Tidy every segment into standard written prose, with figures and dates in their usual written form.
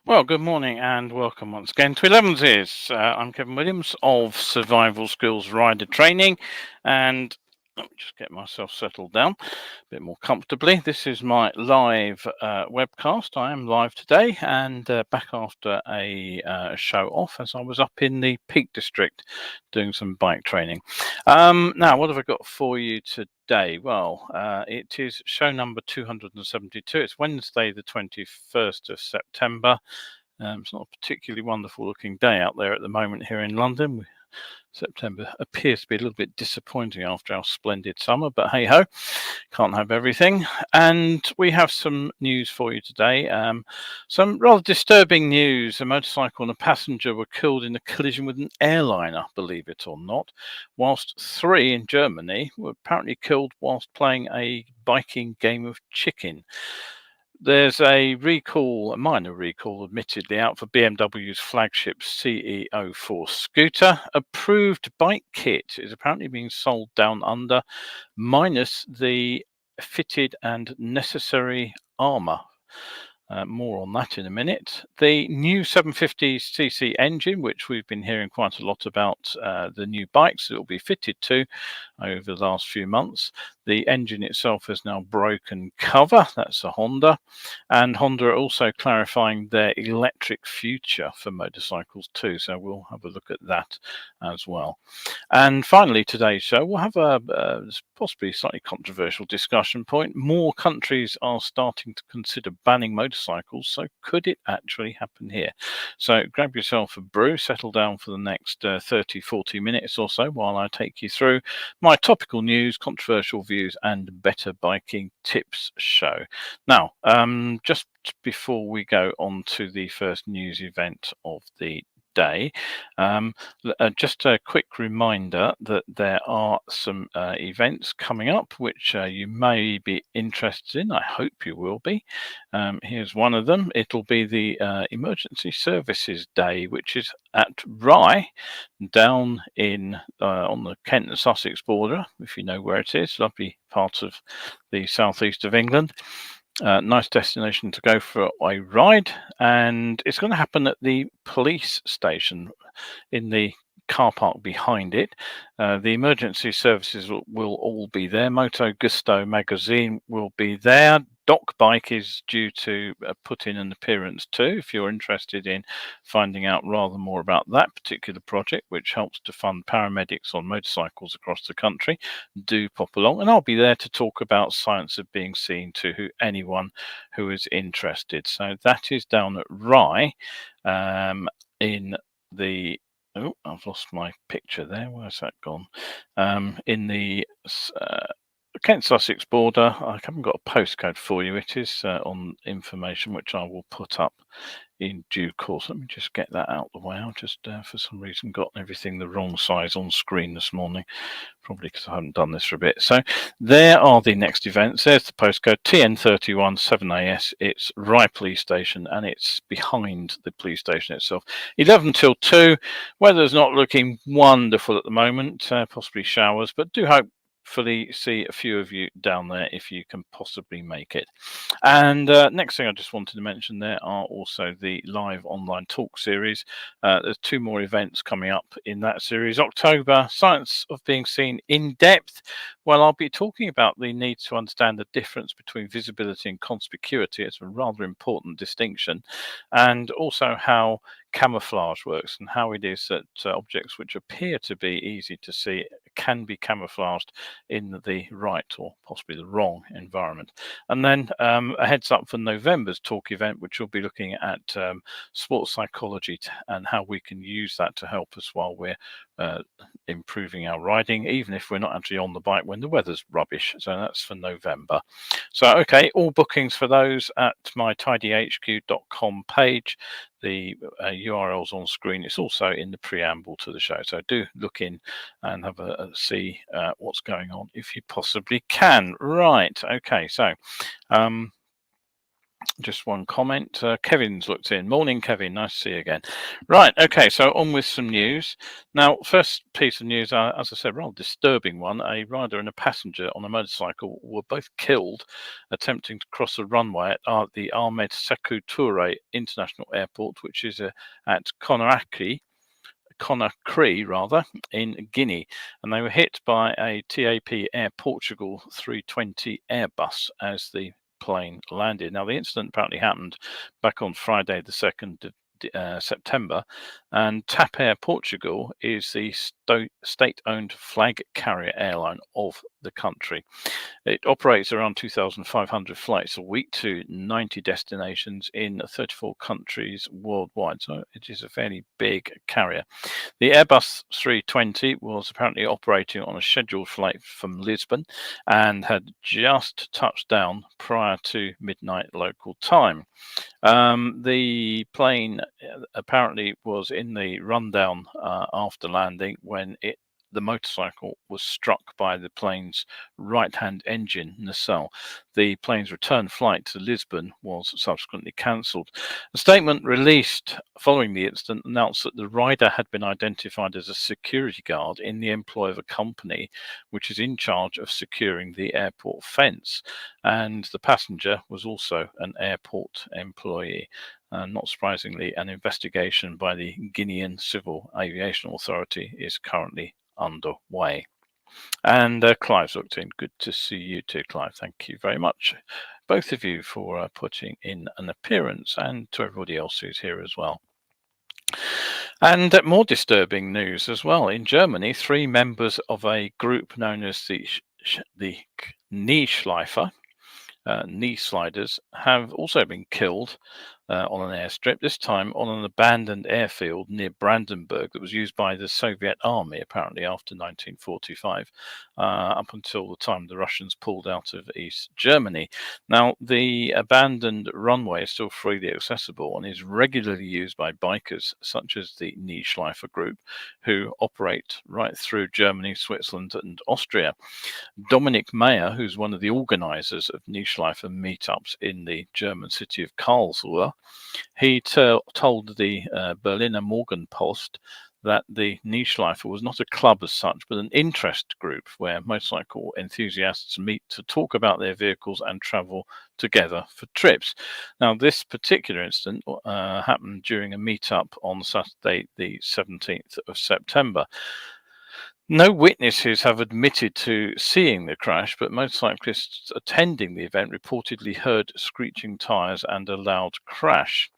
Well, good morning and welcome once again to Elevenses. I'm Kevin Williams of Survival Skills Rider Training, and let me just get myself settled down a bit more comfortably. This is my live webcast. I am live today and back after a show off as I was up in the Peak District doing some bike training. Now, what have I got for you today? Well, it is show number 272. It's Wednesday, the 21st of September. It's not a particularly wonderful looking day out there at the moment here in London. September appears to be a little bit disappointing after our splendid summer, but hey ho, can't have everything. And we have some news for you today. Some rather disturbing news. A motorcycle and a passenger were killed in a collision with an airliner, believe it or not, whilst 3 in Germany were apparently killed whilst playing a biking game of chicken. There's a minor recall, admittedly, out for BMW's flagship CEO4 scooter. Approved bike kit is apparently being sold down under, minus the fitted and necessary armour. More on that in a minute. The new 750cc engine, which we've been hearing quite a lot about, the new bikes that will be fitted to over the last few months. The engine itself has now broken cover. That's a Honda. And Honda are also clarifying their electric future for motorcycles too. So we'll have a look at that as well. And finally, today's show, we'll have a possibly slightly controversial discussion point. More countries are starting to consider banning motorcycles. So could it actually happen here? So grab yourself a brew, settle down for the next 30, 40 minutes or so while I take you through my topical news, controversial views, and better biking tips show. Now, just before we go on to the first news event of the day, just a quick reminder that there are some events coming up which you may be interested in. I hope you will be. Here's one of them. It'll be the Emergency Services Day, which is at Rye, down in on the Kent and Sussex border, if you know where it is. Lovely part of the southeast of England. Nice destination to go for a ride, and it's going to happen at the police station in the car park behind it. The emergency services will all be there. Moto Gusto magazine will be there. DocBike is due to put in an appearance too, if you're interested in finding out rather more about that particular project, which helps to fund paramedics on motorcycles across the country. Do pop along, and I'll be there to talk about Science of Being Seen to anyone who is interested. So that is down at Rye, in the oh, I've lost my picture there. Where's that gone? In the Kent Sussex border. I haven't got a postcode for you. It is on information which I will put up in due course. Let me just get that out of the way. I've just for some reason got everything the wrong size on screen this morning, probably because I haven't done this for a bit. So there are the next events. There's the postcode TN31 7AS. It's Rye Police Station, and it's behind the police station itself. 11 till 2. Weather's not looking wonderful at the moment, possibly showers, but do hope see a few of you down there if you can possibly make it. And next thing I just wanted to mention, there are also the live online talk series. There's 2 more events coming up in that series. October, Science of Being Seen in Depth. Well, I'll be talking about the need to understand the difference between visibility and conspicuity. It's a rather important distinction, and also how camouflage works and how it is that objects which appear to be easy to see can be camouflaged in the right or possibly the wrong environment. And then a heads up for November's talk event, which will be looking at sports psychology and how we can use that to help us while we're improving our riding, even if we're not actually on the bike when the weather's rubbish. So that's for November. So okay, all bookings for those at my tidyhq.com page. The URL's on screen. It's also in the preamble to the show, so do look in and have a see what's going on if you possibly can. Right, okay, so Just one comment. Kevin's looked in. Morning, Kevin. Nice to see you again. Right. Okay. So on with some news. Now, first piece of news, as I said, rather disturbing one. A rider and a passenger on a motorcycle were both killed attempting to cross a runway at the Ahmed Sekou Touré International Airport, which is at Conakry in Guinea, and they were hit by a TAP Air Portugal 320 Airbus as the plane landed. Now, the incident apparently happened back on Friday, the 2nd of September, and TAP Air Portugal is the state-owned flag carrier airline of the country. It operates around 2,500 flights a week to 90 destinations in 34 countries worldwide, so it is a fairly big carrier. The Airbus 320 was apparently operating on a scheduled flight from Lisbon and had just touched down prior to midnight local time. The plane apparently was in the rundown after landing when the motorcycle was struck by the plane's right-hand engine nacelle. The plane's return flight to Lisbon was subsequently cancelled. A statement released following the incident announced that the rider had been identified as a security guard in the employ of a company which is in charge of securing the airport fence, and the passenger was also an airport employee. Not surprisingly, an investigation by the Guinean Civil Aviation Authority is currently underway. And Clive's looked in. Good to see you too, Clive. Thank you very much, both of you, for putting in an appearance, and to everybody else who's here as well. And more disturbing news as well. In Germany, 3 members of a group known as the knee schleifer, knee sliders, have also been killed on an airstrip, this time on an abandoned airfield near Brandenburg that was used by the Soviet army apparently after 1945, up until the time the Russians pulled out of East Germany. Now, the abandoned runway is still freely accessible and is regularly used by bikers such as the Knee Schleifer group, who operate right through Germany, Switzerland and Austria. Dominic Mayer, who's one of the organizers of Knee Schleifer meetups in the German city of Karlsruhe, he told the Berliner Morgenpost that the Knee Schleifer was not a club as such, but an interest group where motorcycle enthusiasts meet to talk about their vehicles and travel together for trips. Now, this particular incident happened during a meetup on Saturday, the 17th of September. No witnesses have admitted to seeing the crash, but motorcyclists attending the event reportedly heard screeching tyres and a loud crash.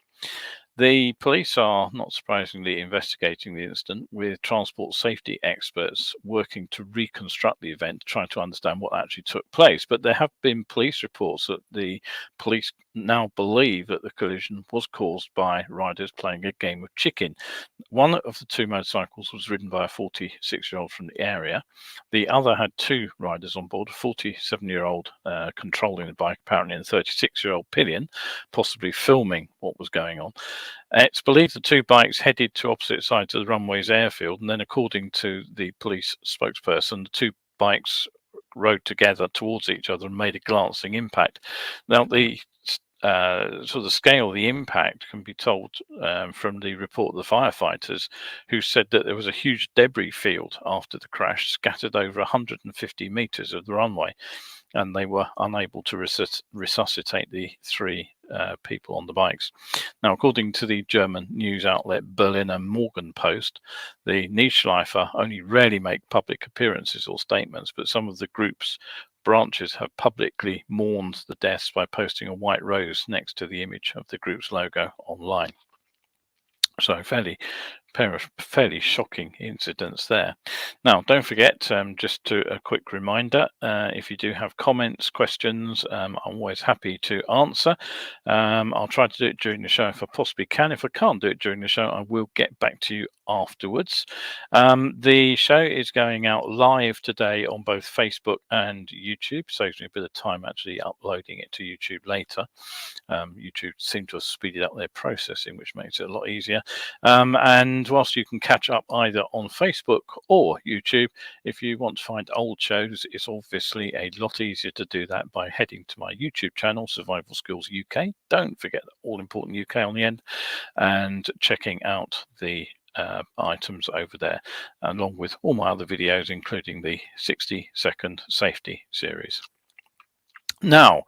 The police are, not surprisingly, investigating the incident, with transport safety experts working to reconstruct the event, trying to understand what actually took place. But there have been police reports that the police now believe that the collision was caused by riders playing a game of chicken. One of the 2 motorcycles was ridden by a 46-year-old from the area. The other had 2 riders on board, a 47-year-old controlling the bike, apparently, and a 36-year-old pillion, possibly filming what was going on. It's believed the 2 bikes headed to opposite sides of the runway's airfield, and then, according to the police spokesperson, the 2 bikes rode together towards each other and made a glancing impact. Now, the sort of scale of the impact can be told from the report of the firefighters, who said that there was a huge debris field after the crash, scattered over 150 meters of the runway, and they were unable to resuscitate the 3 people on the bikes. Now, according to the German news outlet Berliner Morgenpost, the Knee Schleifer only rarely make public appearances or statements, but some of the group's branches have publicly mourned the deaths by posting a white rose next to the image of the group's logo online. So fairly shocking incidents there. Now, don't forget, just a quick reminder, if you do have comments, questions, I'm always happy to answer. I'll try to do it during the show if I possibly can. If I can't do it during the show, I will get back to you afterwards. The show is going out live today on both Facebook and YouTube. Saves me a bit of time actually uploading it to YouTube later. YouTube seem to have speeded up their processing, which makes it a lot easier. And And whilst you can catch up either on Facebook or YouTube, if you want to find old shows, it's obviously a lot easier to do that by heading to my YouTube channel, Survival Skills UK. Don't forget the all important UK on the end, and checking out the items over there, along with all my other videos, including the 60-second safety series. Now,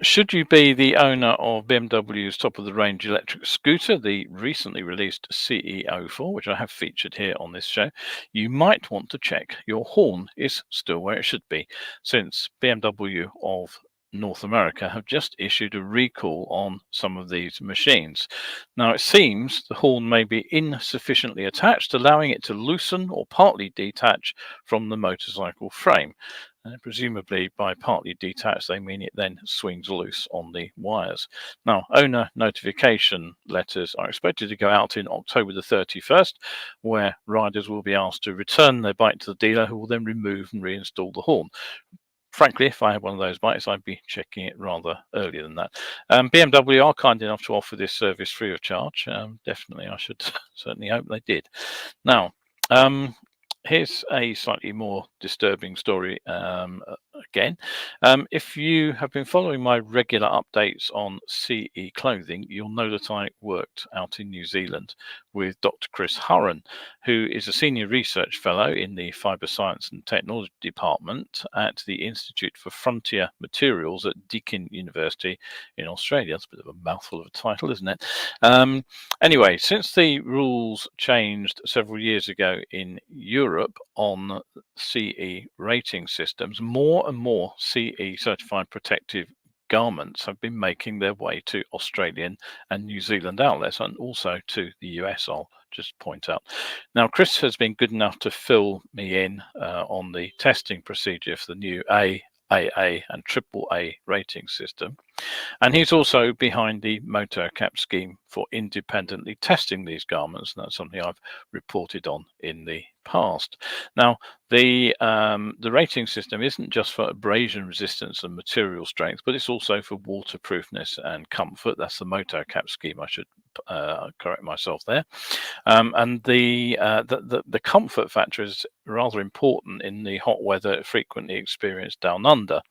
should you be the owner of BMW's top-of-the-range electric scooter, the recently released CE04, which I have featured here on this show, you might want to check your horn is still where it should be, since BMW of North America have just issued a recall on some of these machines. Now, it seems the horn may be insufficiently attached, allowing it to loosen or partly detach from the motorcycle frame. And presumably by partly detached, they mean it then swings loose on the wires. Now, owner notification letters are expected to go out in October the 31st, where riders will be asked to return their bike to the dealer, who will then remove and reinstall the horn. Frankly, if I had one of those bikes, I'd be checking it rather earlier than that. BMW are kind enough to offer this service free of charge. Definitely, I should certainly hope they did. Now, here's a slightly more disturbing story again. If you have been following my regular updates on CE clothing, you'll know that I worked out in New Zealand with Dr. Chris Hurren, who is a senior research fellow in the Fibre Science and Technology Department at the Institute for Frontier Materials at Deakin University in Australia. That's a bit of a mouthful of a title, isn't it? Anyway, since the rules changed several years ago in Europe on CE rating systems, more and more CE certified protective garments have been making their way to Australian and New Zealand outlets, and also to the US, I'll just point out. Now, Chris has been good enough to fill me in on the testing procedure for the new A, AA and AAA rating system. And he's also behind the MotoCap scheme for independently testing these garments, and that's something I've reported on in the past. Now, the rating system isn't just for abrasion resistance and material strength, but it's also for waterproofness and comfort. That's the MotoCap scheme. I should correct myself there. And the comfort factor is rather important in the hot weather frequently experienced down under.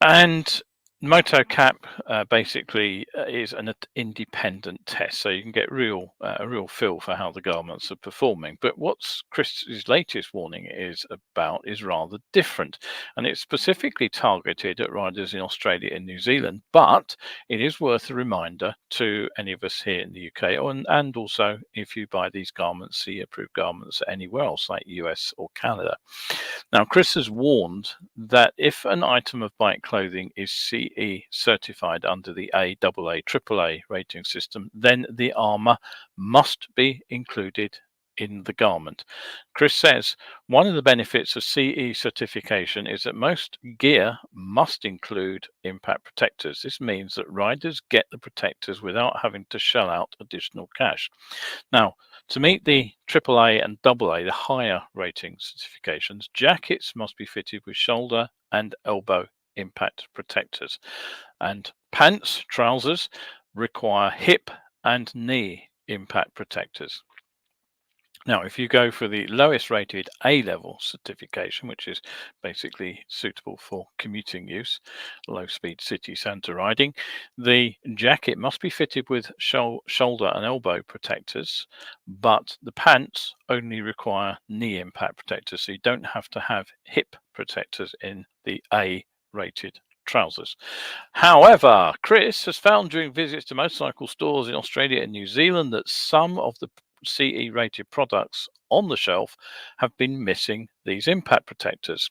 And MotoCap basically is an independent test, so you can get a real feel for how the garments are performing. But what Chris's latest warning is about is rather different, and it's specifically targeted at riders in Australia and New Zealand. But it is worth a reminder to any of us here in the UK, and also if you buy these garments, CE-approved garments anywhere else like US or Canada. Now, Chris has warned that if an item of bike clothing is CE certified under the A, AA, AAA rating system, then the armour must be included in the garment. Chris says one of the benefits of CE certification is that most gear must include impact protectors. This means that riders get the protectors without having to shell out additional cash. Now, to meet the AAA and AA, the higher rating certifications, jackets must be fitted with shoulder and elbow impact protectors, and pants, trousers, require hip and knee impact protectors. Now, if you go for the lowest rated A-level certification, which is basically suitable for commuting use, low-speed city centre riding, the jacket must be fitted with shoulder and elbow protectors, but the pants only require knee impact protectors, so you don't have to have hip protectors in the A-rated trousers. However, Chris has found during visits to motorcycle stores in Australia and New Zealand that some of the CE rated products on the shelf have been missing these impact protectors.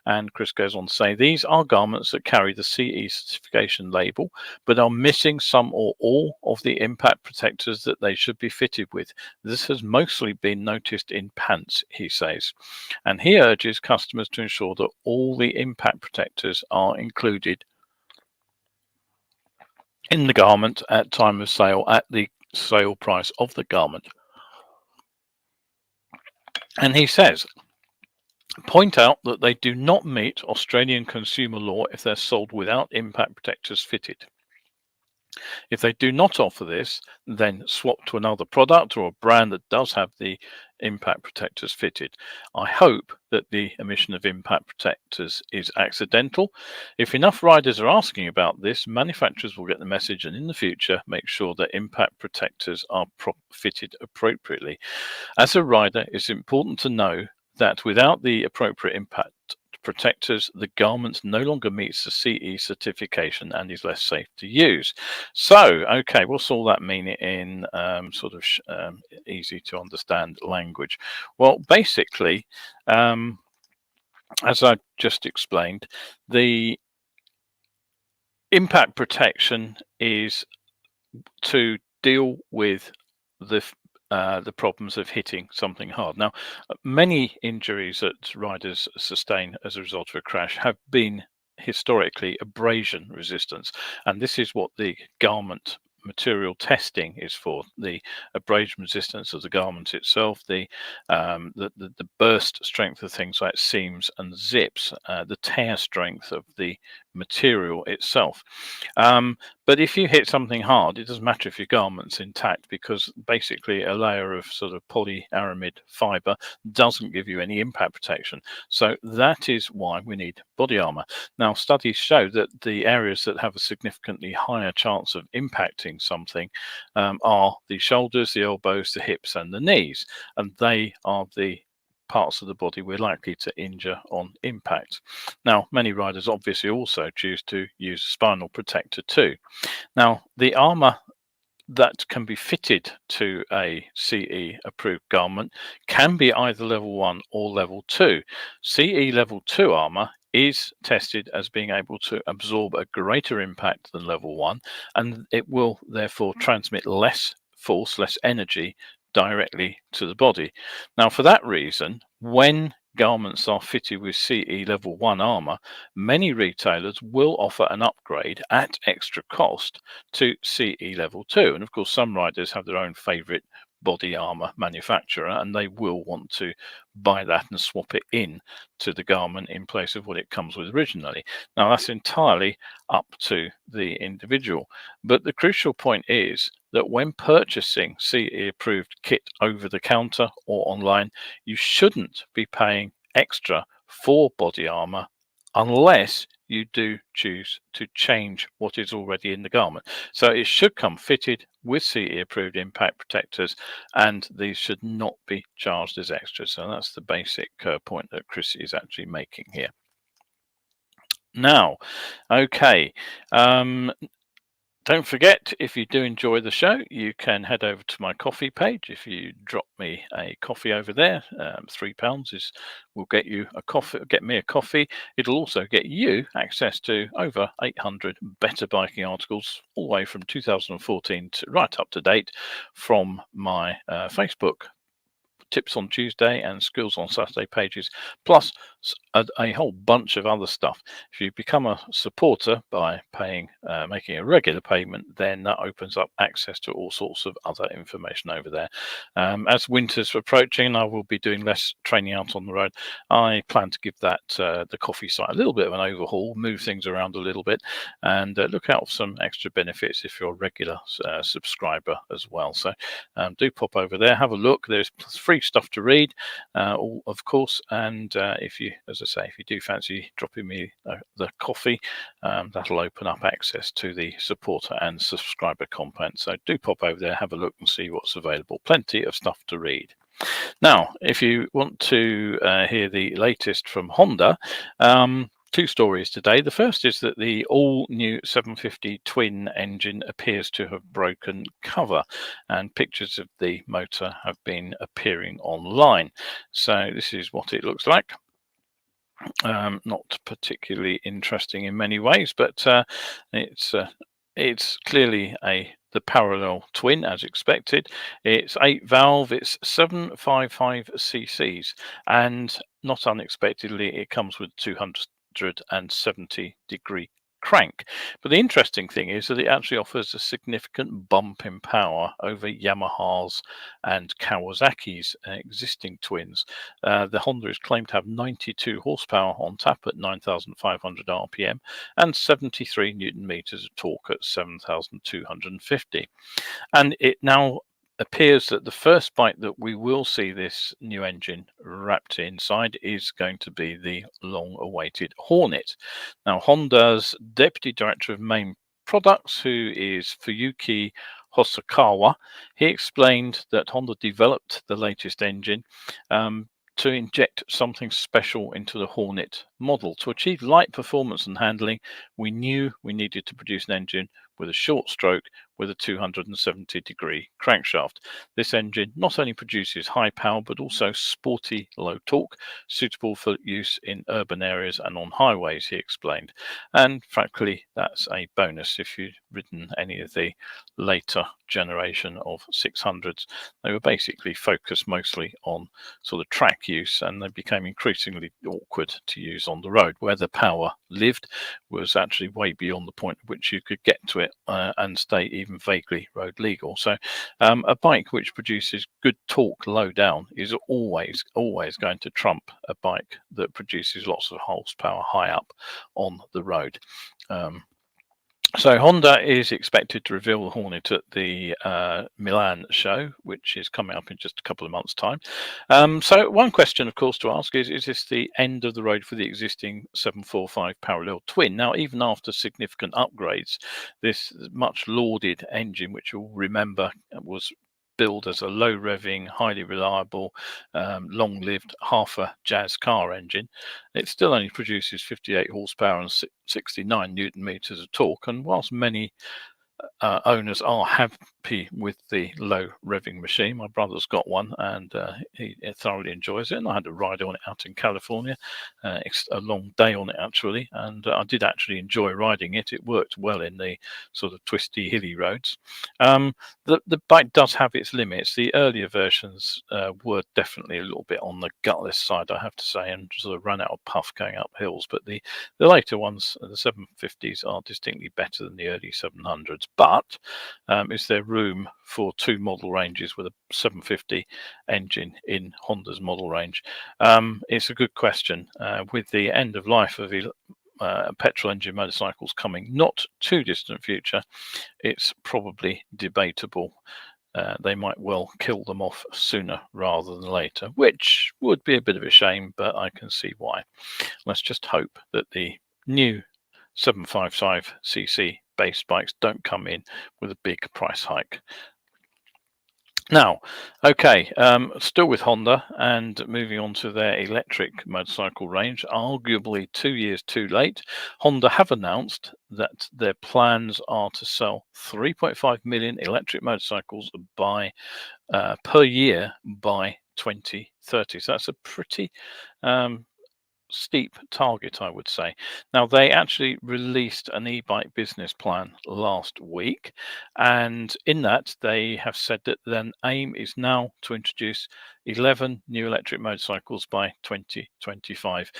And Chris goes on to say these are garments that carry the CE certification label but are missing some or all of the impact protectors that they should be fitted with. This has mostly been noticed in pants, he says, and he urges customers to ensure that all the impact protectors are included in the garment at time of sale at the sale price of the garment. And he says, point out that they do not meet Australian consumer law if they're sold without impact protectors fitted. If they do not offer this, then swap to another product or a brand that does have the impact protectors fitted. I hope that the omission of impact protectors is accidental. If enough riders are asking about this, manufacturers will get the message and in the future make sure that impact protectors are fitted appropriately. As a rider, it's important to know that without the appropriate impact protectors, the garment no longer meets the CE certification and is less safe to use. So, okay, what's all that mean in easy to understand language? Well, basically, as I just explained, the impact protection is to deal with the problems of hitting something hard. Now, many injuries that riders sustain as a result of a crash have been historically abrasion resistance, and this is what the garment material testing is for: the abrasion resistance of the garment itself, the burst strength of things like seams and zips, the tear strength of the material itself. But if you hit something hard, it doesn't matter if your garment's intact, because basically a layer of sort of polyaramid fiber doesn't give you any impact protection. So that is why we need body armor. Now, studies show that the areas that have a significantly higher chance of impacting something are the shoulders, the elbows, the hips, and the knees, and they are the parts of the body we're likely to injure on impact. Now, many riders obviously also choose to use a spinal protector too. Now, the armour that can be fitted to a CE approved garment can be either level 1 or level 2. CE level 2 armour is tested as being able to absorb a greater impact than level 1, and it will therefore transmit less force, less energy directly to the body. Now, for that reason, when garments are fitted with CE level 1 armour, many retailers will offer an upgrade at extra cost to CE level 2. And of course, some riders have their own favourite body armour manufacturer, and they will want to buy that and swap it in to the garment in place of what it comes with originally. Now, that's entirely up to the individual. But the crucial point is that when purchasing CE approved kit over the counter or online, you shouldn't be paying extra for body armour unless you do choose to change what is already in the garment. So it should come fitted with CE approved impact protectors, and these should not be charged as extras. So that's the basic point that Chris is actually making here. Now, okay. Don't forget, if you do enjoy the show, you can head over to my coffee page. If you drop me a coffee over there, £3 will get you a coffee. Get me a coffee. It'll also get you access to over 800 better biking articles, all the way from 2014 to right up to date, from my Facebook Tips on Tuesday and Skills on Saturday pages, plus a whole bunch of other stuff. If you become a supporter by paying, making a regular payment, then that opens up access to all sorts of other information over there. As winter's approaching, I will be doing less training out on the road. I plan to give that the coffee site a little bit of an overhaul, move things around a little bit, and look out for some extra benefits if you're a regular subscriber as well. So do pop over there, have a look. There's free stuff to read, of course, and if you, as I say, if you do fancy dropping me the coffee, that'll open up access to the supporter and subscriber content. So do pop over there, have a look and see what's available. Plenty of stuff to read. Now, if you want to hear the latest from Honda, two stories today. The first is that the all-new 750 twin engine appears to have broken cover, and pictures of the motor have been appearing online. So this is what it looks like. Not particularly interesting in many ways, but it's clearly the parallel twin as expected. It's 8-valve, it's 755 cc's, and not unexpectedly, it comes with 270-degree crank. But the interesting thing is that it actually offers a significant bump in power over Yamaha's and Kawasaki's existing twins. The Honda is claimed to have 92 horsepower on tap at 9,500 RPM and 73 Newton meters of torque at 7,250. And it now appears that the first bike that we will see this new engine wrapped inside is going to be the long-awaited Hornet. Now, Honda's Deputy Director of Main Products, who is Fuyuki Hosokawa, he explained that Honda developed the latest engine to inject something special into the Hornet model. To achieve light performance and handling, we knew we needed to produce an engine with a short stroke with a 270-degree crankshaft. This engine not only produces high power but also sporty low torque, suitable for use in urban areas and on highways, he explained. And frankly, that's a bonus if you've ridden any of the later generation of 600s. They were basically focused mostly on sort of track use, and they became increasingly awkward to use on the road. Where the power lived was actually way beyond the point at which you could get to it and stay even vaguely road legal. So a bike which produces good torque low down is always going to trump a bike that produces lots of horsepower high up on the road. So Honda is expected to reveal the Hornet at the Milan show, which is coming up in just a couple of months' time. So one question, of course, to ask is this the end of the road for the existing 745 parallel twin? Now, even after significant upgrades, this much lauded engine, which you'll remember was billed as a low revving, highly reliable, long-lived half a jazz car engine, it still only produces 58 horsepower and 69 Newton meters of torque. And whilst many owners are happy with the low revving machine, my brother's got one and he thoroughly enjoys it, and I had a ride on it out in California. It's a long day on it actually, and I did actually enjoy riding it. It worked well in the sort of twisty hilly roads. The bike does have its limits. The earlier versions were definitely a little bit on the gutless side, I have to say, and sort of run out of puff going up hills. But the later ones, the 750s, are distinctly better than the early 700s. But is there room for two model ranges with a 750 engine in Honda's model range? It's a good question. With the end of life of petrol engine motorcycles coming not too distant future, it's probably debatable. They might well kill them off sooner rather than later, which would be a bit of a shame, but I can see why. Let's just hope that the new 755cc base bikes don't come in with a big price hike. Now, okay, still with Honda and moving on to their electric motorcycle range, arguably 2 years too late, Honda have announced that their plans are to sell 3.5 million electric motorcycles per year by 2030. So that's a pretty steep target, I would say. Now, they actually released an e-bike business plan last week, and in that they have said that their aim is now to introduce 11 new electric motorcycles by 2025,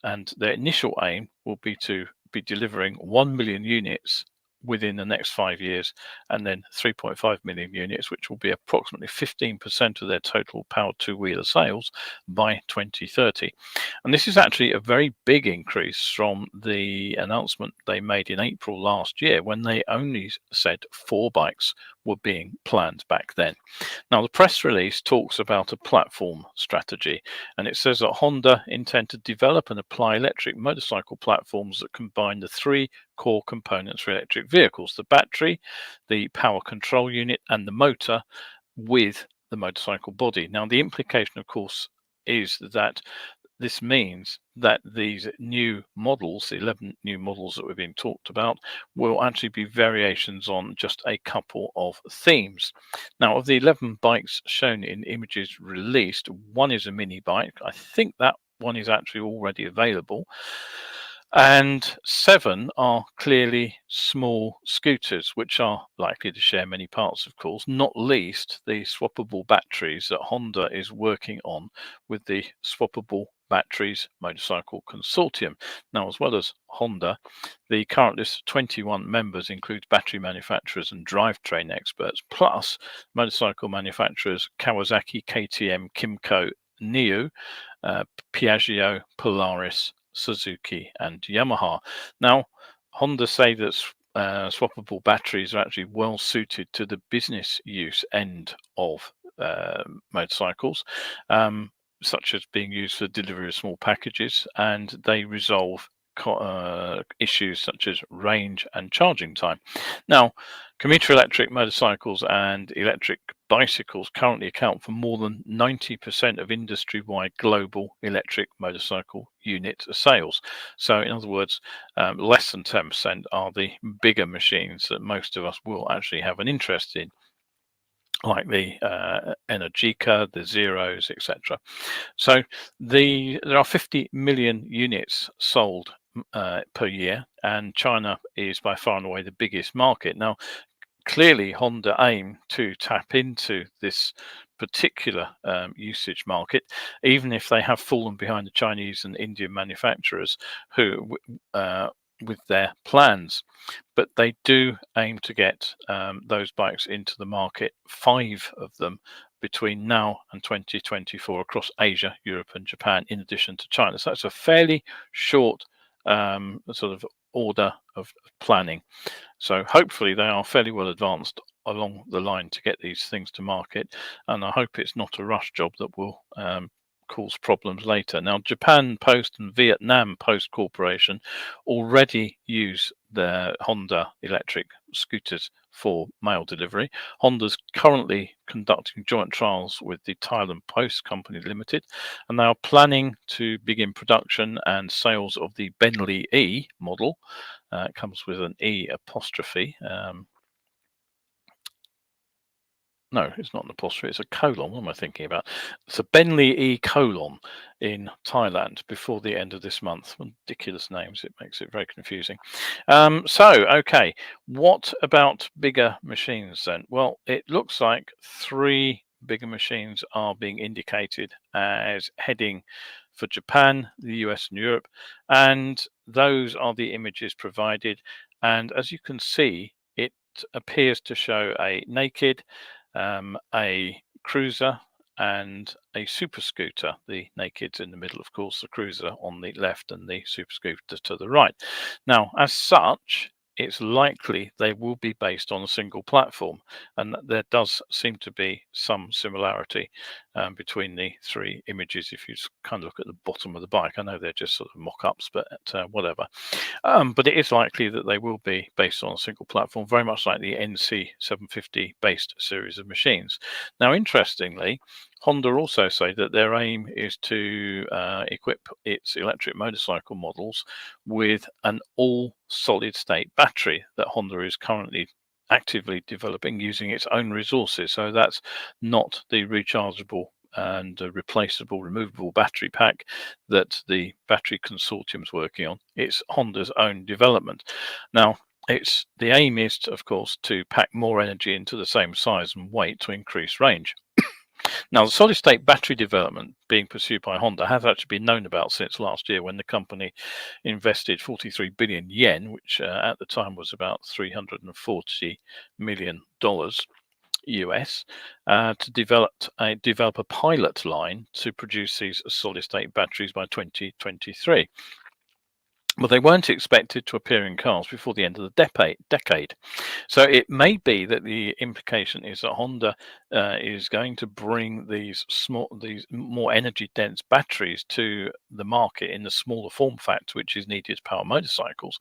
and their initial aim will be to be delivering 1 million units within the next 5 years, and then 3.5 million units, which will be approximately 15% of their total powered two-wheeler sales by 2030. And this is actually a very big increase from the announcement they made in April last year, when they only said 4 bikes were being planned back then. Now, the press release talks about a platform strategy, and it says that Honda intend to develop and apply electric motorcycle platforms that combine the 3 core components for electric vehicles: the battery, the power control unit, and the motor with the motorcycle body. Now, the implication, of course, is that this means that these new models, the 11 new models that we've been talked about, will actually be variations on just a couple of themes. Now, of the 11 bikes shown in images released, one is a mini bike. I think that one is actually already available. And 7 are clearly small scooters, which are likely to share many parts, of course, not least the swappable batteries that Honda is working on with the swappable Batteries Motorcycle Consortium. Now, as well as Honda, the current list of 21 members includes battery manufacturers and drivetrain experts, plus motorcycle manufacturers Kawasaki, KTM, Kymco, Neo, Piaggio, Polaris, Suzuki, and Yamaha. Now, Honda say that swappable batteries are actually well suited to the business use end of motorcycles, such as being used for delivery of small packages, and they resolve issues such as range and charging time. Now, commuter electric motorcycles and electric bicycles currently account for more than 90% of industry-wide global electric motorcycle unit sales. So, in other words, less than 10% are the bigger machines that most of us will actually have an interest in, like the Energica, the Zeros, etc. So there are 50 million units sold per year, and China is by far and away the biggest market. Now, clearly, Honda aim to tap into this particular usage market, even if they have fallen behind the Chinese and Indian manufacturers who with their plans. But they do aim to get those bikes into the market, 5 of them, between now and 2024 across Asia, Europe, and Japan, in addition to China. So that's a fairly short sort of order of planning. So hopefully they are fairly well advanced along the line to get these things to market, and I hope it's not a rush job that will cause problems later. Now, Japan Post and Vietnam Post Corporation already use the Honda electric scooters for mail delivery. Honda's currently conducting joint trials with the Thailand Post Company Limited, and they are planning to begin production and sales of the Bentley E model. It comes with an E apostrophe. No, it's not an apostrophe, it's a colon. What am I thinking about? It's a Bentley E colon in Thailand before the end of this month. Ridiculous names, it makes it very confusing. Okay, what about bigger machines then? Well, it looks like 3 bigger machines are being indicated as heading for Japan, the US, and Europe, and those are the images provided. And as you can see, it appears to show a naked, a cruiser, and a super scooter. The naked's in the middle, of course, the cruiser on the left, and the super scooter to the right. Now, as such, it's likely they will be based on a single platform, and there does seem to be some similarity between the 3 images if you just kind of look at the bottom of the bike. I know they're just sort of mock-ups, but whatever. But it is likely that they will be based on a single platform, very much like the NC 750 based series of machines. Now, interestingly, Honda also say that their aim is to equip its electric motorcycle models with an all solid state battery that Honda is currently actively developing using its own resources. So that's not the rechargeable and replaceable, removable battery pack that the battery consortium is working on. It's Honda's own development. Now, the aim is, of course, to pack more energy into the same size and weight to increase range. Now, the solid-state battery development being pursued by Honda has actually been known about since last year, when the company invested 43 billion yen, which at the time was about $340 million US, to develop a pilot line to produce these solid-state batteries by 2023. But they weren't expected to appear in cars before the end of the decade. So it may be that the implication is that Honda is going to bring these more energy-dense batteries to the market in the smaller form factor, which is needed to power motorcycles,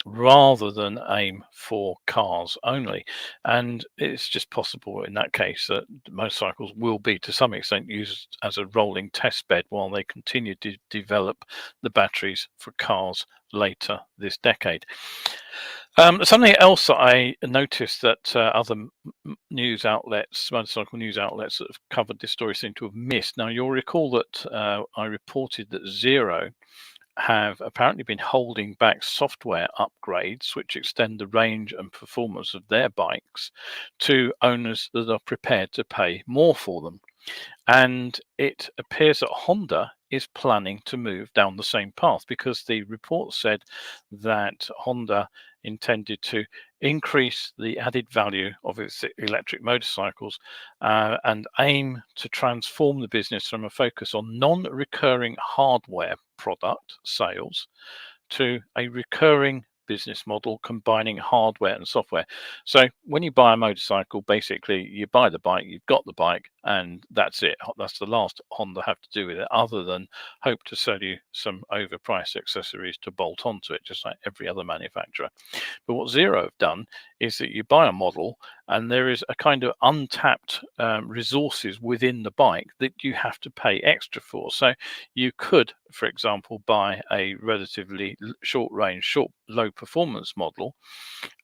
rather than aim for cars only. And it's just possible in that case that motorcycles will be to some extent used as a rolling test bed while they continue to develop the batteries for cars later this decade. Something else that I noticed that other news outlets, motorcycle news outlets that have covered this story, seem to have missed. Now, you'll recall that I reported that Zero have apparently been holding back software upgrades which extend the range and performance of their bikes to owners that are prepared to pay more for them. And it appears that Honda is planning to move down the same path, because the report said that Honda intended to increase the added value of its electric motorcycles and aim to transform the business from a focus on non-recurring hardware product sales to a recurring business model combining hardware and software. So when you buy a motorcycle, basically you buy the bike, you've got the bike, and that's it. That's the last Honda have to do with it, other than hope to sell you some overpriced accessories to bolt onto it, just like every other manufacturer. But what Zero have done is that you buy a model and there is a kind of untapped resources within the bike that you have to pay extra for. So you could, for example, buy a relatively short range, low performance model,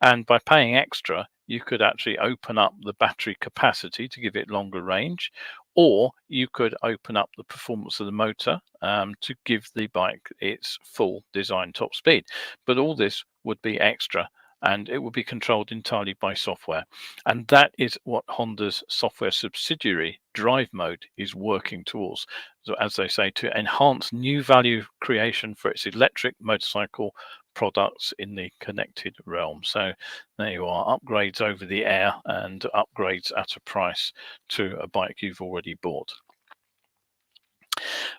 and by paying extra, you could actually open up the battery capacity to give it longer range, or you could open up the performance of the motor to give the bike its full design top speed. But all this would be extra, and it would be controlled entirely by software. And that is what Honda's software subsidiary Drive Mode is working towards. So, as they say, to enhance new value creation for its electric motorcycle products in the connected realm. So there you are, upgrades over the air and upgrades at a price to a bike you've already bought.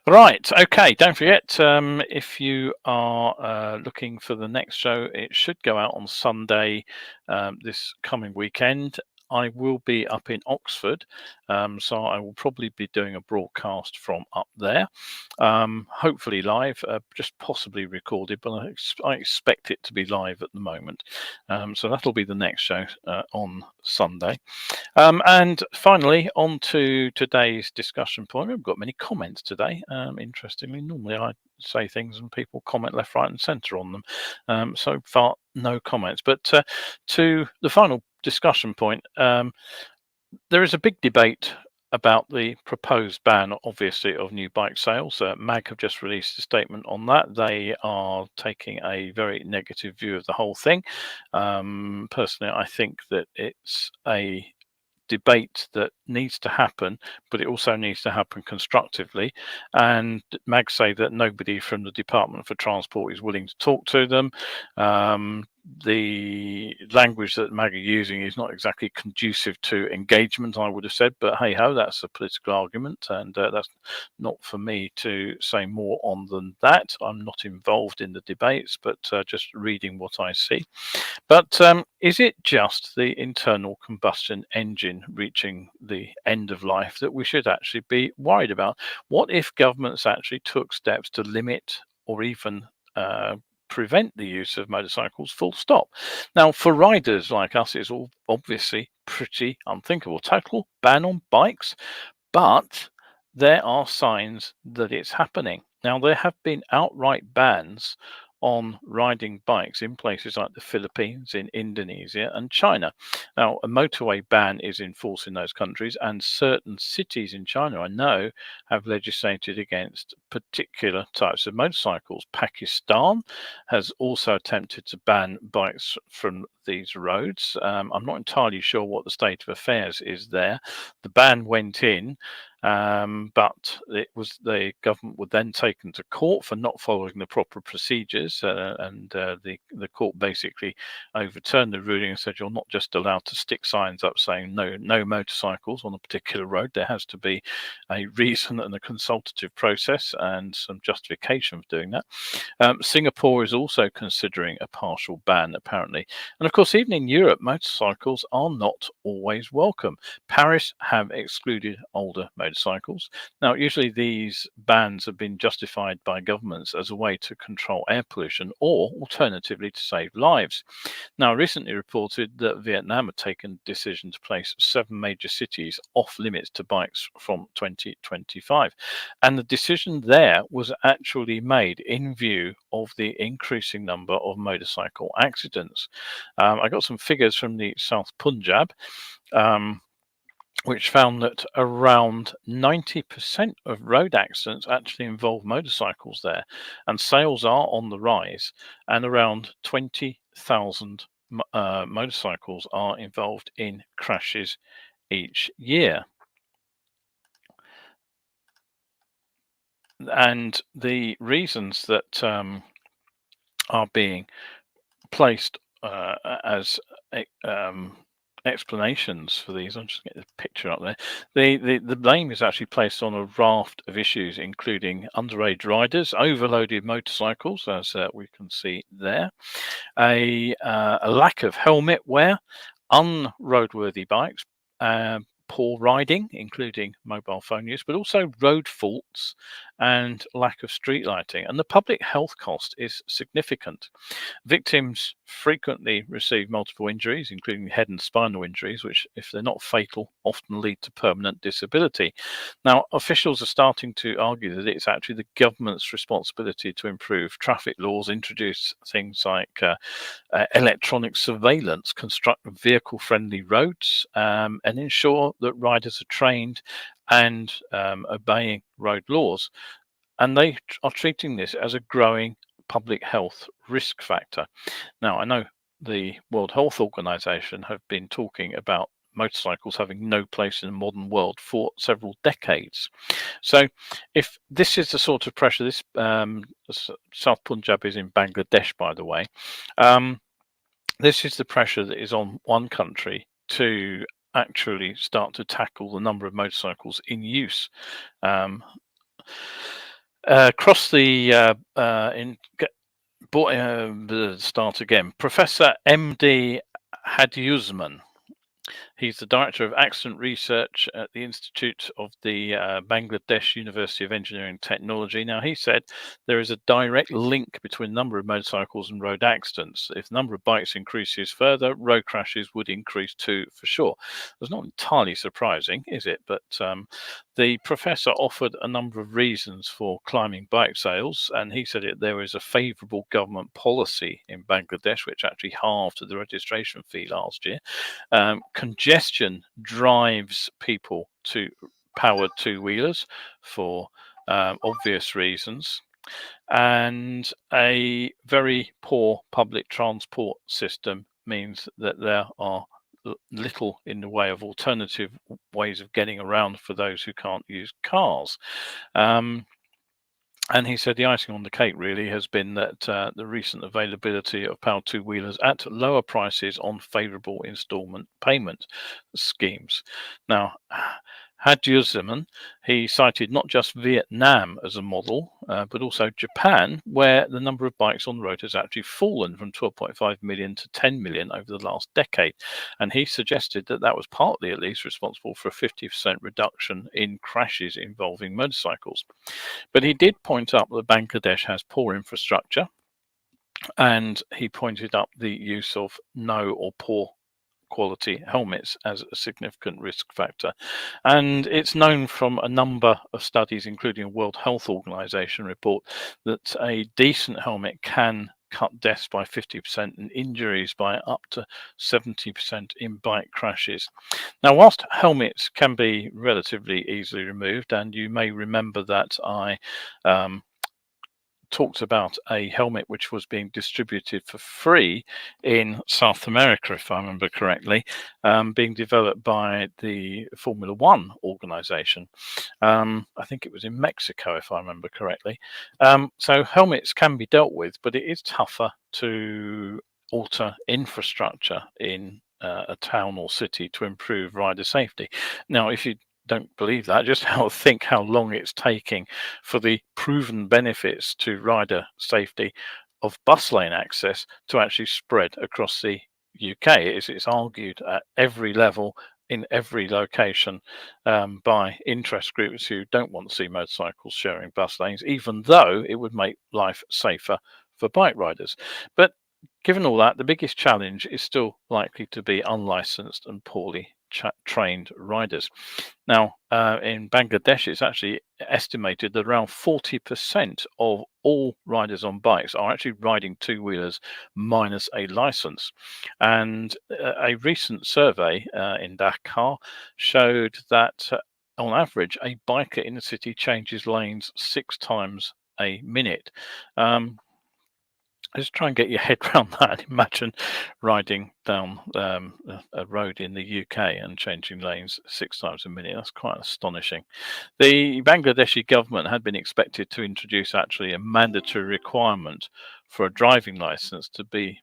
Right, okay, don't forget, if you are looking for the next show, it should go out on Sunday this coming weekend. I will be up in Oxford, so I will probably be doing a broadcast from up there, hopefully live, just possibly recorded, but I expect it to be live at the moment. So that'll be the next show on Sunday. And finally, on to today's discussion point. We've got many comments today. Interestingly, normally I say things and people comment left, right, and centre on them. So far, no comments. But to the final discussion point, there is a big debate about the proposed ban, obviously, of new bike sales. MAG have just released a statement on that. They are taking a very negative view of the whole thing. Personally, I think that it's a debate that needs to happen, but it also needs to happen constructively. And MAG say that nobody from the Department for Transport is willing to talk to them. The language that MAG are using is not exactly conducive to engagement, I would have said, but hey ho, that's a political argument, and that's not for me to say more on than that. I'm not involved in the debates, but just reading what I see. But is it just the internal combustion engine reaching the end of life that we should actually be worried about? What if governments actually took steps to limit or even prevent the use of motorcycles, full stop? Now, for riders like us, it's all obviously pretty unthinkable. Total ban on bikes, but there are signs that it's happening. Now, there have been outright bans on riding bikes in places like the Philippines, in Indonesia, and China. Now, a motorway ban is in force in those countries, and certain cities in China, I know, have legislated against particular types of motorcycles. Pakistan has also attempted to ban bikes from these roads. I'm not entirely sure what the state of affairs is there. The ban went in, but it was the government were then taken to court for not following the proper procedures, and the court basically overturned the ruling and said you're not just allowed to stick signs up saying no motorcycles on a particular road. There has to be a reason and a consultative process and some justification for doing that. Singapore is also considering a partial ban, apparently. And of course, even in Europe, motorcycles are not always welcome. Paris have excluded older motorcycles. Now, usually these bans have been justified by governments as a way to control air pollution or alternatively to save lives. Now, I recently reported that Vietnam had taken a decision to place 7 major cities off limits to bikes from 2025. And the decision there was actually made in view of the increasing number of motorcycle accidents. I got some figures from the South Punjab, which found that around 90% of road accidents actually involve motorcycles there, and sales are on the rise, and around 20,000 motorcycles are involved in crashes each year. and the reasons that are being placed as explanations for these. I'll just get the picture up there. The blame is actually placed on a raft of issues, including underage riders, overloaded motorcycles, as we can see there, a lack of helmet wear, unroadworthy bikes, poor riding, including mobile phone use, but also road faults and lack of street lighting. And the public health cost is significant. Victims frequently receive multiple injuries, including head and spinal injuries, which, if they're not fatal, often lead to permanent disability. Now, officials are starting to argue that it's actually the government's responsibility to improve traffic laws, introduce things like electronic surveillance, construct vehicle-friendly roads, and ensure that riders are trained and obeying road laws. And they are treating this as a growing public health risk factor. Now, I know the World Health Organization have been talking about motorcycles having no place in the modern world for several decades. So if this is the sort of pressure, this South Punjab is in Bangladesh, by the way, this is the pressure that is on one country to actually start to tackle the number of motorcycles in use. Across the start again. Professor M.D. Hadyuzman. He's the Director of Accident Research at the Institute of the Bangladesh University of Engineering and Technology. Now, he said there is a direct link between the number of motorcycles and road accidents. If the number of bikes increases further, road crashes would increase too, for sure. It's not entirely surprising, is it? But the professor offered a number of reasons for climbing bike sales, and he said there is a favourable government policy in Bangladesh, which actually halved the registration fee last year. Congestion drives people to powered two-wheelers for obvious reasons, and a very poor public transport system means that there are little in the way of alternative ways of getting around for those who can't use cars. And he said the icing on the cake really has been that the recent availability of powered two-wheelers at lower prices on favourable instalment payment schemes. Now, Hadyuzman, he cited not just Vietnam as a model, but also Japan, where the number of bikes on the road has actually fallen from 12.5 million to 10 million over the last decade. And he suggested that that was partly, at least, responsible for a 50% reduction in crashes involving motorcycles. But he did point out that Bangladesh has poor infrastructure, and he pointed up the use of no or poor quality helmets as a significant risk factor. And it's known from a number of studies, including a World Health Organization report, that a decent helmet can cut deaths by 50% and injuries by up to 70% in bike crashes. Now, whilst helmets can be relatively easily removed, and you may remember that I talked about a helmet which was being distributed for free in South America, if I remember correctly, being developed by the Formula One organization. I think it was in Mexico, if I remember correctly. So helmets can be dealt with, but it is tougher to alter infrastructure in a town or city to improve rider safety. Now, if you don't believe that, just think how long it's taking for the proven benefits to rider safety of bus lane access to actually spread across the UK. It's argued at every level, in every location, by interest groups who don't want to see motorcycles sharing bus lanes, even though it would make life safer for bike riders. But given all that, the biggest challenge is still likely to be unlicensed and poorly trained riders. Now, in Bangladesh, it's actually estimated that around 40% of all riders on bikes are actually riding two-wheelers minus a license. And a recent survey in Dhaka showed that on average, a biker in the city changes lanes 6 times a minute. Just try and get your head around that. Imagine riding down a road in the UK and changing lanes 6 times a minute. That's quite astonishing. The Bangladeshi government had been expected to introduce actually a mandatory requirement for a driving license to be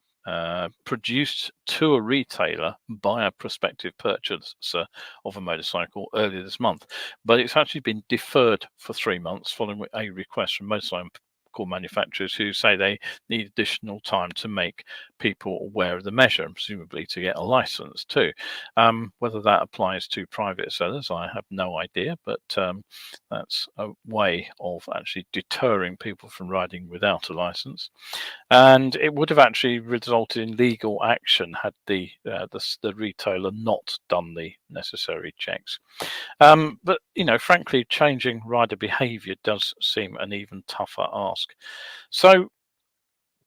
produced to a retailer by a prospective purchaser of a motorcycle earlier this month. But it's actually been deferred for 3 months following a request from motorcycle manufacturers who say they need additional time to make people aware of the measure and presumably to get a license too. Whether that applies to private sellers, I have no idea, but that's a way of actually deterring people from riding without a license. And it would have actually resulted in legal action had the retailer not done the necessary checks. But frankly, changing rider behaviour does seem an even tougher ask. So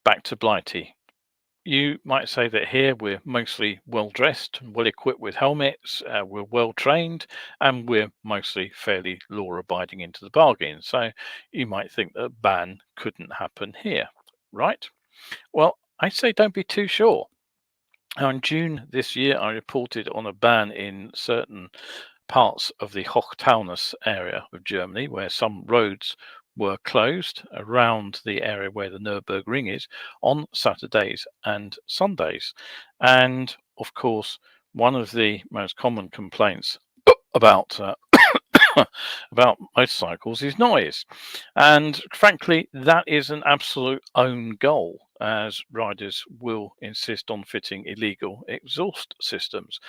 back to Blighty. You might say that here we're mostly well dressed and well equipped with helmets, we're well trained, and we're mostly fairly law abiding into the bargain. So you might think that a ban couldn't happen here, right? Well, I say don't be too sure. Now, in June this year, I reported on a ban in certain parts of the Hochtaunus area of Germany, where some roads were closed around the area where the Nürburgring is on Saturdays and Sundays. And of course, one of the most common complaints about about motorcycles is noise. And frankly, that is an absolute own goal, as riders will insist on fitting illegal exhaust systems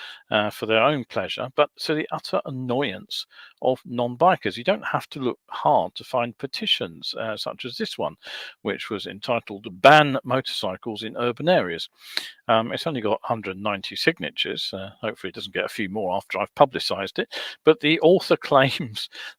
for their own pleasure, but to the utter annoyance of non-bikers. You don't have to look hard to find petitions such as this one, which was entitled "Ban Motorcycles in Urban Areas." It's only got 190 signatures. Hopefully it doesn't get a few more after I've publicised it. But the author claims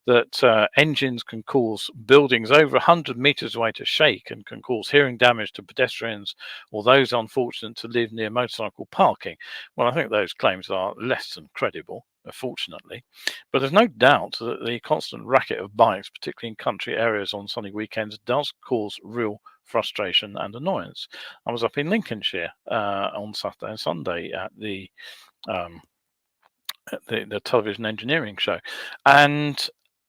that engines can cause buildings over 100 metres away to shake and can cause hearing damage to pedestrians or those unfortunate to live near motorcycle parking. Well, I think those claims are less than credible, fortunately. But there's no doubt that the constant racket of bikes, particularly in country areas on sunny weekends, does cause real frustration and annoyance. I was up in Lincolnshire on Saturday and Sunday at the television engineering show, and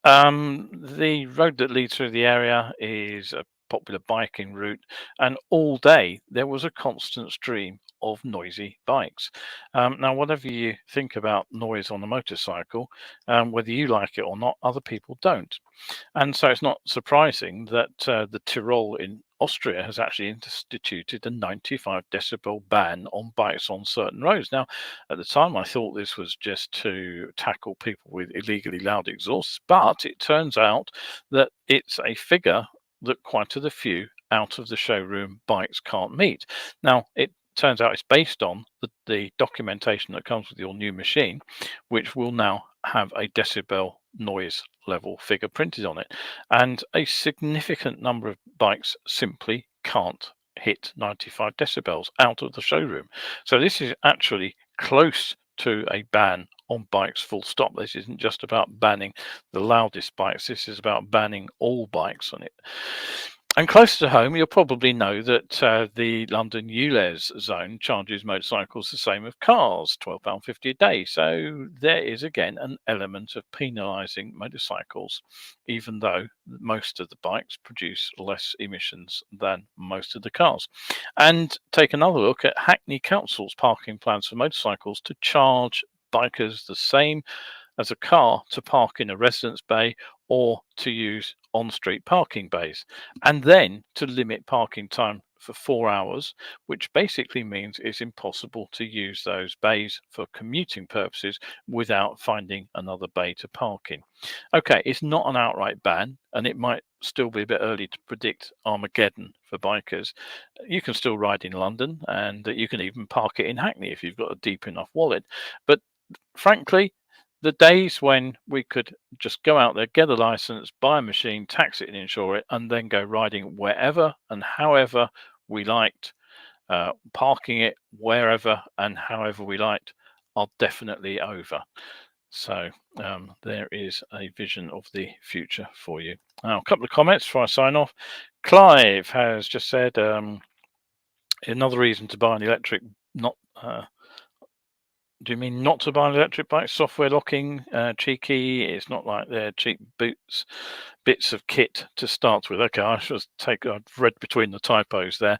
the road that leads through the area is a popular biking route, and all day there was a constant stream of noisy bikes. Now, whatever you think about noise on a motorcycle, whether you like it or not, other people don't. And so it's not surprising that the Tyrol in Austria has actually instituted a 95 decibel ban on bikes on certain roads. Now, at the time, I thought this was just to tackle people with illegally loud exhausts, but it turns out that it's a figure that quite a few out of the showroom bikes can't meet. Now, it turns out it's based on the documentation that comes with your new machine, which will now have a decibel noise level figure printed on it. And a significant number of bikes simply can't hit 95 decibels out of the showroom. So this is actually close to a ban on bikes, full stop. This isn't just about banning the loudest bikes, this is about banning all bikes on it. And close to home, you'll probably know that the London ULEZ zone charges motorcycles the same as cars, £12.50 a day. So there is again an element of penalising motorcycles, even though most of the bikes produce less emissions than most of the cars. And take another look at Hackney Council's parking plans for motorcycles to charge bikers the same as a car to park in a residence bay or to use on-street parking bays, and then to limit parking time for 4 hours, which basically means it's impossible to use those bays for commuting purposes without finding another bay to park in. Okay, it's not an outright ban, and it might still be a bit early to predict Armageddon for bikers. You can still ride in London, and you can even park it in Hackney if you've got a deep enough wallet. But frankly, the days when we could just go out there, get a license, buy a machine, tax it and insure it, and then go riding wherever and however we liked, parking it wherever and however we liked, are definitely over. So there is a vision of the future for you. Now, a couple of comments before I sign off. Clive has just said, another reason to buy an electric, not do you mean not to buy an electric bike? Software locking, cheeky. It's not like they're cheap bits of kit to start with. Okay, I've read between the typos there.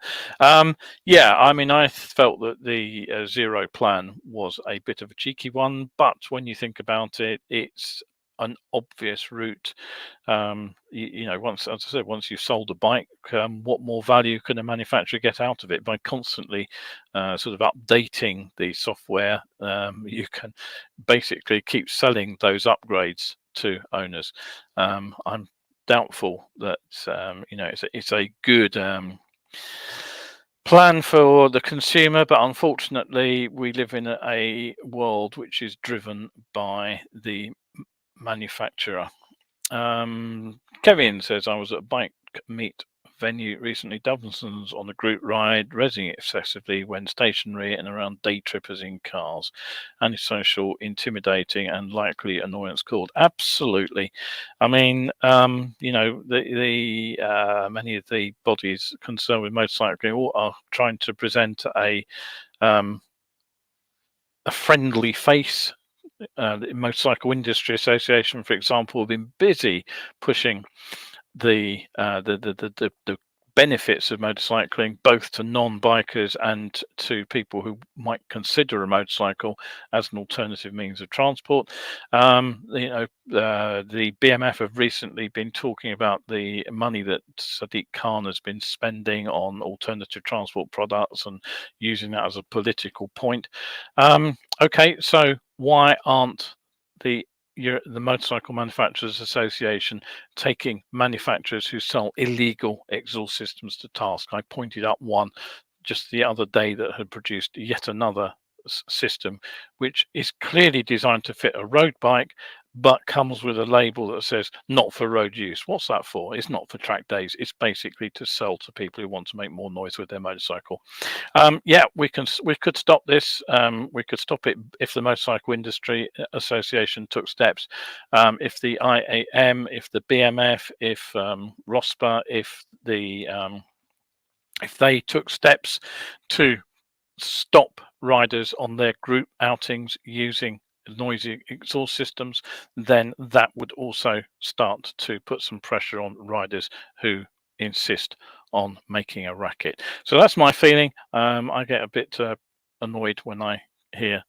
Yeah, I mean, I felt that the Zero plan was a bit of a cheeky one, but when you think about it, it's an obvious route. You know, once, as I said, once you've sold a bike, what more value can a manufacturer get out of it? By constantly sort of updating the software, you can basically keep selling those upgrades to owners. I'm doubtful that you know, it's a good plan for the consumer, but unfortunately we live in a world which is driven by the manufacturer. Kevin says, I was at a bike meet venue recently, Davidson's on a group ride, rezzing excessively when stationary and around day trippers in cars. Antisocial, intimidating, and likely annoyance called. Absolutely. I mean, you know, the many of the bodies concerned with motorcycling all are trying to present a friendly face. The Motorcycle Industry Association, for example, have been busy pushing the benefits of motorcycling both to non-bikers and to people who might consider a motorcycle as an alternative means of transport. You know, the BMF have recently been talking about the money that Sadiq Khan has been spending on alternative transport products and using that as a political point. Okay, so why aren't the Motorcycle Manufacturers Association taking manufacturers who sell illegal exhaust systems to task? I pointed out one just the other day that had produced yet another system which is clearly designed to fit a road bike but comes with a label that says not for road use. What's that for? It's not for track days. It's basically to sell to people who want to make more noise with their motorcycle. Yeah, we could stop this. We could stop it if the Motorcycle Industry Association took steps. If the IAM, if the BMF, if ROSPA, if they took steps to stop riders on their group outings using noisy exhaust systems, then that would also start to put some pressure on riders who insist on making a racket. So that's my feeling. I get a bit annoyed when I hear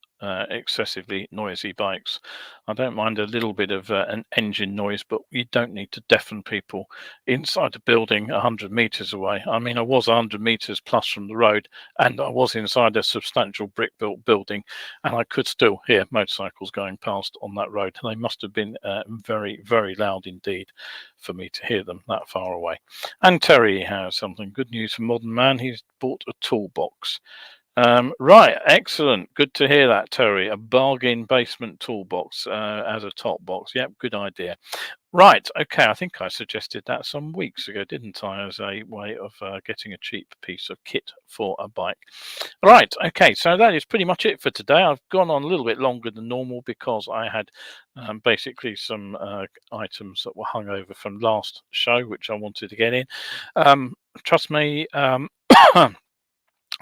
excessively noisy bikes. I don't mind a little bit of an engine noise, but you don't need to deafen people inside a building 100 meters away. I mean, I was 100 meters plus from the road, and I was inside a substantial brick-built building, and I could still hear motorcycles going past on that road. They must have been very, very loud indeed for me to hear them that far away. And Terry has something good news for Modern Man. He's bought a toolbox. Right, excellent. Good to hear that, Terry. A bargain basement toolbox as a top box. Yep, good idea. Right, okay, I think I suggested that some weeks ago, didn't I, as a way of getting a cheap piece of kit for a bike. Right, okay, so that is pretty much it for today. I've gone on a little bit longer than normal because I had basically some items that were hung over from last show, which I wanted to get in. Trust me,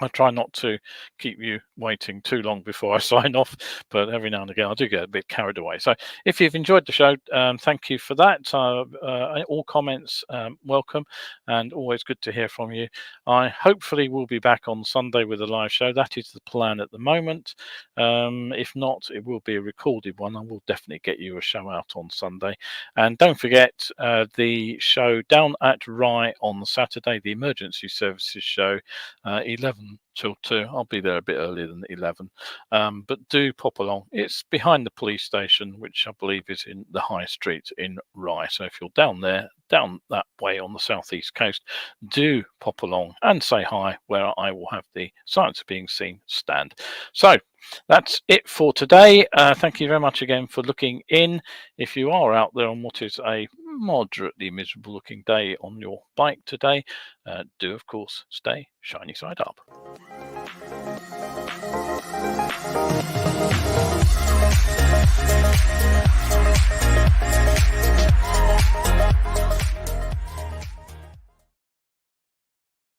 I try not to keep you waiting too long before I sign off, but every now and again I do get a bit carried away. So if you've enjoyed the show, thank you for that. All comments welcome, and always good to hear from you. I hopefully will be back on Sunday with a live show. That is the plan at the moment. If not, it will be a recorded one. I will definitely get you a show out on Sunday. And don't forget the show down at Rye on Saturday, the Emergency Services show, 11 till 2. I'll be there a bit earlier than 11, but do pop along. It's behind the police station, which I believe is in the High Street in Rye. So if you're down there, down that way on the southeast coast, do pop along and say hi, where I will have the Science of Being Seen stand. So that's it for today. Thank you very much again for looking in. If you are out there on what is a moderately miserable looking day on your bike today, do of course stay shiny side up.